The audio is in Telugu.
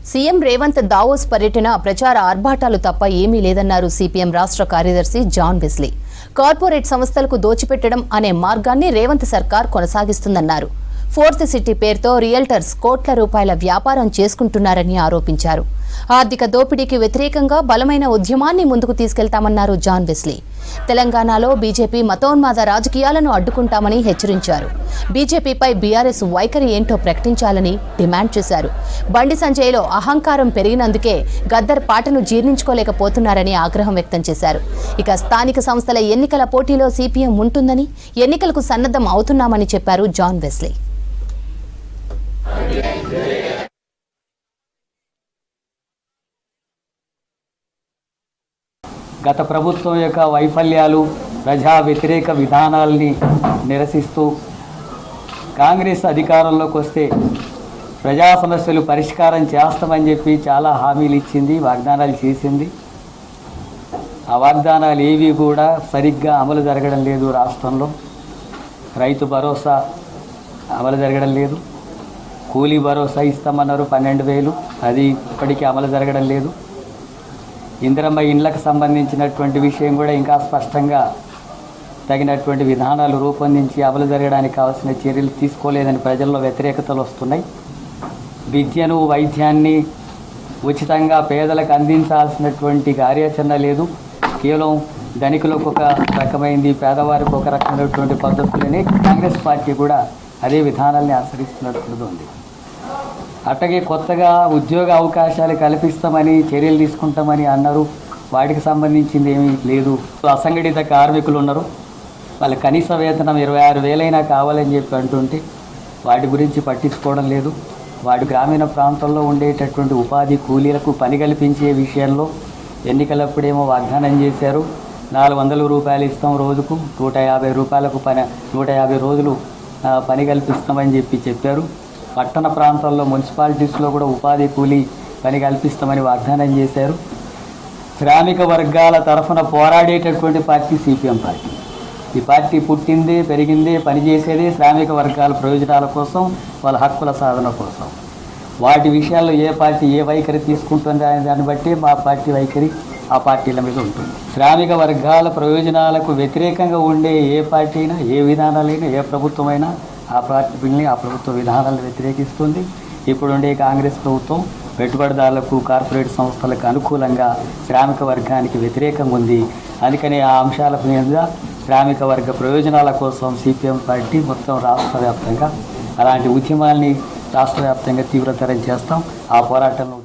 సీఎం రేవంత్ దావోస్ పర్యటన ప్రచార ఆర్భాటాలు తప్ప ఏమీ లేదన్నారు సిపిఎం రాష్ట్ర కార్యదర్శి జాన్ వెస్లీ. కార్పొరేట్ సంస్థలకు దోచిపెట్టడం అనే మార్గాన్ని రేవంత్ సర్కార్ కొనసాగిస్తుందన్నారు. ఫోర్త్ సిటీ పేరుతో రియల్టర్స్ కోట్ల రూపాయల వ్యాపారం చేసుకుంటున్నారని ఆరోపించారు. ఆర్థిక దోపిడీకి వ్యతిరేకంగా బలమైన ఉద్యమాన్ని ముందుకు తీసుకెళ్తామన్నారు జాన్ వెస్లీ. తెలంగాణలో బీజేపీ మతోన్మాద రాజకీయాలను అడ్డుకుంటామని హెచ్చరించారు. బీజేపీపై బీఆర్ఎస్ వైఖరి ఏంటో ప్రకటించాలని డిమాండ్ చేశారు. బండి సంజయ్లో అహంకారం పెరిగినందుకే గద్దర్ పాటను జీర్ణించుకోలేకపోతున్నారని ఆగ్రహం వ్యక్తం చేశారు. ఇక స్థానిక సంస్థల ఎన్నికల పోటీలో సిపిఎం ఉంటుందని, ఎన్నికలకు సన్నద్ధం అవుతున్నామని చెప్పారు జాన్ వెస్లీ. గత ప్రభుత్వం యొక్క వైఫల్యాలు, ప్రజా వ్యతిరేక విధానాల్ని నిరసిస్తూ కాంగ్రెస్ అధికారంలోకి వస్తే ప్రజా సమస్యలు పరిష్కారం చేస్తామని చెప్పి చాలా హామీలు ఇచ్చింది, వాగ్దానాలు చేసింది. ఆ వాగ్దానాలు ఏవి కూడా సరిగ్గా అమలు జరగడం లేదు. రాష్ట్రంలో రైతు భరోసా అమలు జరగడం లేదు. కూలీ భరోసా ఇస్తామన్నారు 12,000, అది ఇప్పటికీ అమలు జరగడం లేదు. ఇందిరమ్మ ఇండ్లకు సంబంధించినటువంటి విషయం కూడా ఇంకా స్పష్టంగా తగినటువంటి విధానాలు రూపొందించి అమలు జరగడానికి కావాల్సిన చర్యలు తీసుకోలేదని ప్రజల్లో వ్యతిరేకతలు వస్తున్నాయి. విద్యను, వైద్యాన్ని ఉచితంగా పేదలకు అందించాల్సినటువంటి కార్యాచరణ లేదు. కేవలం ధనికులకు ఒక రకమైంది, పేదవారికి ఒక రకమైనటువంటి పద్ధతులని కాంగ్రెస్ పార్టీ కూడా అదే విధానాల్ని అనుసరిస్తున్నట్టు ఉంది. అట్టగే కొత్తగా ఉద్యోగ అవకాశాలు కల్పిస్తామని చర్యలు తీసుకుంటామని అన్నారు. వాటికి సంబంధించింది ఏమీ లేదు. అసంఘటిత కార్మికులు ఉన్నారు, వాళ్ళ కనీస వేతనం 26,000 కావాలని చెప్పి అంటుంటే వాటి గురించి పట్టించుకోవడం లేదు. వాటి గ్రామీణ ప్రాంతాల్లో ఉండేటటువంటి ఉపాధి కూలీలకు పని కల్పించే విషయంలో ఎన్నికలప్పుడేమో వాగ్దానం చేశారు. 400 రూపాయలు ఇస్తాం రోజుకు, 150 రూపాయలకు 150 రోజులు పని కల్పిస్తామని చెప్పారు. పట్టణ ప్రాంతాల్లో మున్సిపాలిటీస్లో కూడా ఉపాధి కూలీ పని కల్పిస్తామని వాగ్దానం చేశారు. శ్రామిక వర్గాల తరఫున పోరాడేటటువంటి పార్టీ సిపిఎం పార్టీ. ఈ పార్టీ పుట్టిందే, పెరిగిందే, పనిచేసేదే శ్రామిక వర్గాల ప్రయోజనాల కోసం, వాళ్ళ హక్కుల సాధన కోసం. వాటి విషయాల్లో ఏ పార్టీ ఏ వైఖరి తీసుకుంటుంది అనే దాన్ని బట్టి మా పార్టీ వైఖరి ఆ పార్టీల మీద ఉంటుంది. శ్రామిక వర్గాల ప్రయోజనాలకు వ్యతిరేకంగా ఉండే ఏ పార్టీ అయినా, ఏ విధానాలైనా, ఏ ప్రభుత్వమైనా ఆ పార్టీని, ఆ ప్రభుత్వ విధానాలను వ్యతిరేకిస్తుంది. ఇప్పుడుండే కాంగ్రెస్ ప్రభుత్వం పెట్టుబడిదారులకు, కార్పొరేట్ సంస్థలకు అనుకూలంగా శ్రామిక వర్గానికి వ్యతిరేకంగా ఉంది. అందుకని ఆ అంశాల మీద శ్రామిక వర్గ ప్రయోజనాల కోసం సిపిఎం పార్టీ మొత్తం రాష్ట్ర వ్యాప్తంగా అలాంటి ఉద్యమాల్ని రాష్ట్ర వ్యాప్తంగా తీవ్రతరం చేస్తాం. ఆ పోరాటంలో